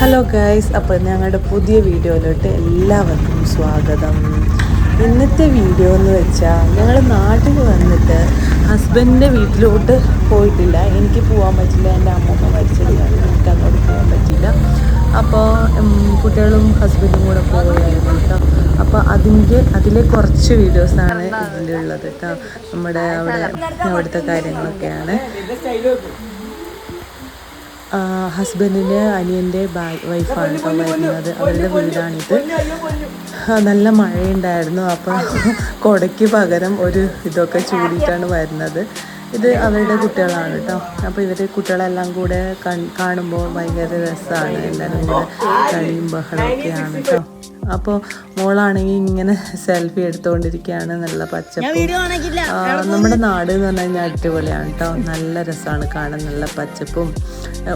Hello guys, അപ്പോൾ ഞങ്ങളുടെ പുതിയ വീഡിയോയിലോട്ട് എല്ലാവർക്കും സ്വാഗതം. ഇന്നത്തെ വീഡിയോ എന്ന് വെച്ചാൽ ഞങ്ങൾ നാട്ടിൽ വന്നിട്ട് ഹസ്ബൻഡിൻ്റെ വീട്ടിലോട്ട് പോയിട്ടില്ല. എനിക്ക് പോകാൻ പറ്റില്ല, എൻ്റെ അമ്മമ്മ മരിച്ചത് കാരണം എനിക്ക് അങ്ങോട്ട് പോകാൻ പറ്റില്ല. അപ്പോൾ കുട്ടികളും ഹസ്ബൻഡും കൂടെ പോയായിരുന്നു കേട്ടോ. അപ്പോൾ അതിലെ കുറച്ച് വീഡിയോസാണ് ഇതിലുള്ളത് കേട്ടോ. അവിടുത്തെ കാര്യങ്ങളൊക്കെയാണ്. ഹസ്ബൻഡിൻ്റെ അനിയൻ്റെ വൈഫാണ് ഇപ്പോൾ വരുന്നത്. അവരുടെ വീടാണിത്. നല്ല മഴയുണ്ടായിരുന്നു. അപ്പോൾ കുടയ്ക്ക് പകരം ഒരു ഇതൊക്കെ ചൂടിയിട്ടാണ് വരുന്നത്. ഇത് അവരുടെ കുട്ടികളാണ് കേട്ടോ. അപ്പോൾ ഇവർ കുട്ടികളെല്ലാം കൂടെ കാണുമ്പോൾ ഭയങ്കര രസമാണ്. എല്ലാവരും കൂടെ കളിയും ബഹളമൊക്കെയാണ് കേട്ടോ. അപ്പോൾ മോളാണെങ്കിൽ ഇങ്ങനെ സെൽഫി എടുത്തുകൊണ്ടിരിക്കുകയാണ്. നല്ല പച്ചപ്പും. നമ്മുടെ നാട് എന്ന് പറഞ്ഞു കഴിഞ്ഞാൽ അടിപൊളിയാണ് കേട്ടോ. നല്ല രസമാണ് കാണാൻ. നല്ല പച്ചപ്പും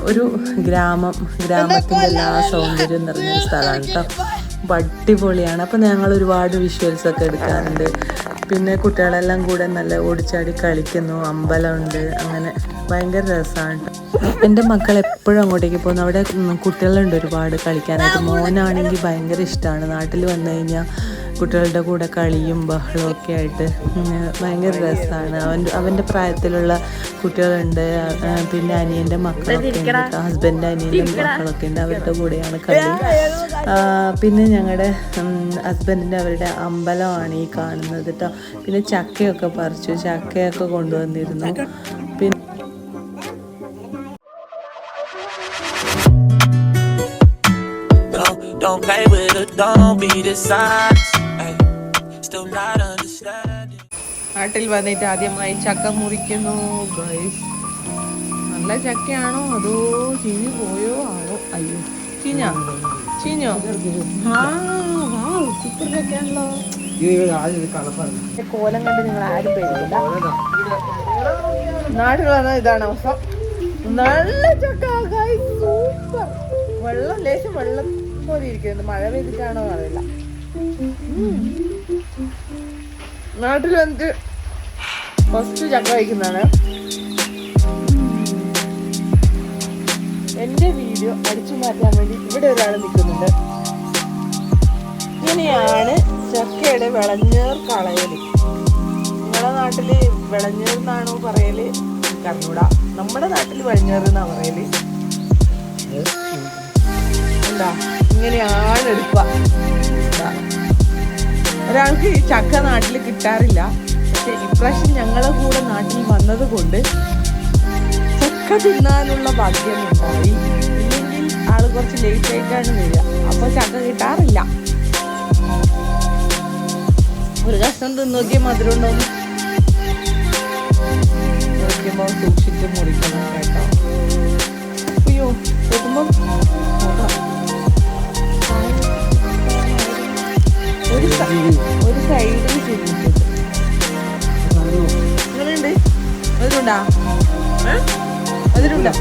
ഒരു ഗ്രാമത്തിൻ്റെ എല്ലാ സൗന്ദര്യവും നിറഞ്ഞൊരു സ്ഥലമാണ് കേട്ടോ. അപ്പോൾ അടിപൊളിയാണ്. അപ്പോൾ ഞങ്ങൾ ഒരുപാട് വിഷ്വൽസൊക്കെ എടുക്കാറുണ്ട്. പിന്നെ കുട്ടികളെല്ലാം കൂടെ നല്ല ഓടിച്ചാടി കളിക്കുന്നു. അമ്പലമുണ്ട്. അങ്ങനെ ഭയങ്കര രസമാണ്. എൻ്റെ മക്കൾ എപ്പോഴും അങ്ങോട്ടേക്ക് പോകുന്നു. അവിടെ കുട്ടികളുണ്ട് ഒരുപാട് കളിക്കാനായിട്ട്. മോനാണെങ്കിൽ ഭയങ്കര ഇഷ്ടമാണ്. നാട്ടിൽ വന്നു കഴിഞ്ഞാൽ കുട്ടികളുടെ കൂടെ കളിയും ബഹളവും ഒക്കെ ആയിട്ട് ഭയങ്കര രസമാണ്. അവൻ്റെ പ്രായത്തിലുള്ള കുട്ടികളുണ്ട്. പിന്നെ അനിയൻ്റെ മക്കളൊക്കെ ഉണ്ട്. ഹസ്ബൻഡ് അനിയൻ്റെ മക്കളൊക്കെ ഉണ്ട്. അവരുടെ കൂടെയാണ് കളി. പിന്നെ ഞങ്ങളുടെ ഹസ്ബൻഡിൻ്റെ അവരുടെ അമ്പലമാണ് ഈ കാണുന്നത് കേട്ടോ. പിന്നെ ചക്കയൊക്കെ പറിച്ചു. ചക്കയൊക്കെ കൊണ്ടുവന്നിരുന്നു. പിന്നെ Don't play with it, don't be dishonest. Still not understanding. നാട്ടിൽ വന്നിട്ട് ആദ്യമായി ചക്ക മുറിക്കുന്നു ഗൈസ്. നല്ല ചക്കയാണോ അതോ ചീഞ്ഞു പോയോ ആണോ? അയ്യോ, ചീഞ്ഞോ? സൂപ്പർ ചക്കയാണല്ലോ. കോലം കണ്ട് നിങ്ങൾ ആരും പേടിക്കണ്ട. നാട്ടിൽ വന്നാൽ ഇതാണ് അവസ്ഥ. നല്ല ചക്ക ഗൈസ്, സൂപ്പർ. ലേശം വെള്ളം പോലെ ഇരിക്കുന്നത്. മഴ പെയ്തിട്ടാണോ അറിയില്ല. നാട്ടിൽ വന്നിട്ട് ഫസ്റ്റ് ചക്ക കഴിക്കുന്നതാണ്. എൻ്റെ വീഡിയോ അടിച്ചു മാറ്റാൻ വേണ്ടി ഇവിടെ ഒരാൾ നിൽക്കുന്നുണ്ട്. ഇങ്ങനെയാണ് ചക്കയുടെ വിളഞ്ഞേർ കളയല്. നിങ്ങളുടെ നാട്ടില് വിളഞ്ഞേർ എന്നാണോ പറയല് കർണൂട. നമ്മുടെ നാട്ടിൽ വിളഞ്ഞേർ എന്നാ പറയല്. എന്താ ഇങ്ങനെയാണ് എടുക്കുക. ഒരാൾക്ക് ഈ ചക്ക നാട്ടിൽ കിട്ടാറില്ല. പക്ഷെ ഇപ്രാവശ്യം ഞങ്ങളെ കൂടെ നാട്ടിൽ വന്നത് കൊണ്ട് ചക്ക തിന്നാനുള്ള ഭാഗ്യം ഉണ്ടായി. ഇല്ലെങ്കിൽ ആള് കുറച്ച് ലേറ്റ് ആയിട്ടാണ് വരിക. അപ്പൊ ചക്ക കിട്ടാറില്ല. ഒരു കഷ്ണം തിന്നോക്കിയ മധുരം ഉണ്ടോന്ന് മുറിക്കുമ്പോൾ സൂക്ഷിച്ച് മുറിക്കണം കേട്ടോ. അയ്യോ, കിട്ടുമ്പോൾ ഒരു സൈഡിൽ തിരിഞ്ഞിട്ടുണ്ട്. അങ്ങനെയുണ്ട്. അതിലുണ്ടാ അതിലുണ്ടോ?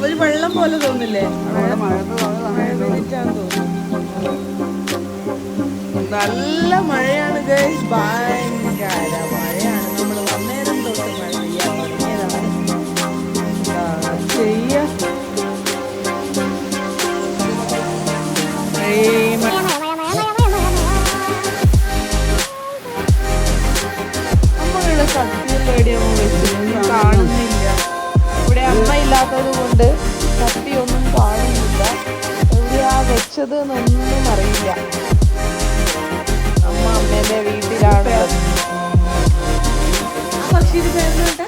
ഒരു വെള്ളം പോലെ തോന്നില്ലേ? നല്ല മഴയാണ് ഗൈസ്. ഭയങ്കര മഴയാണ്. നമ്മൾ വന്നേരം തൊട്ട് മഴ പെയ്യാൻ തുടങ്ങിയതാണ്. അമ്മയുടെ സത്യം പേടിയൊന്നും വെച്ചിട്ടൊന്നും കാണുന്നില്ല. ഇവിടെ അമ്മ ഇല്ലാത്തത് കൊണ്ട് സത്യമൊന്നും കാണുന്നില്ല. എവിടെയാ വെച്ചത് എന്നൊന്നും അറിയില്ല. അമ്മേന്റെ വീട്ടിലാണ്. പക്ഷേ ഇത് പേരുന്നോട്ടെ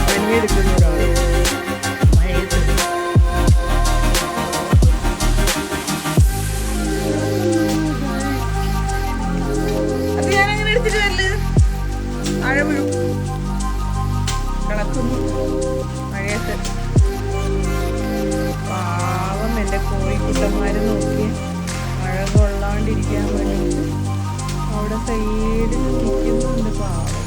പണിയെടുക്കുന്ന ഒരാള് മഴയത്ത്. അത് ഞാനങ്ങനെ എടുത്തിട്ട് വരല് മഴ വീഴും കിടക്കുന്നു മഴയത്ത്. പാവം എൻ്റെ കോഴിക്കുട്ടന്മാരെ നോക്കി മഴ കൊള്ളാണ്ടിരിക്കാൻ വേണ്ടിയിട്ട് അവിടെ സൈഡിൽ നിൽക്കുന്നുണ്ട് പാവം.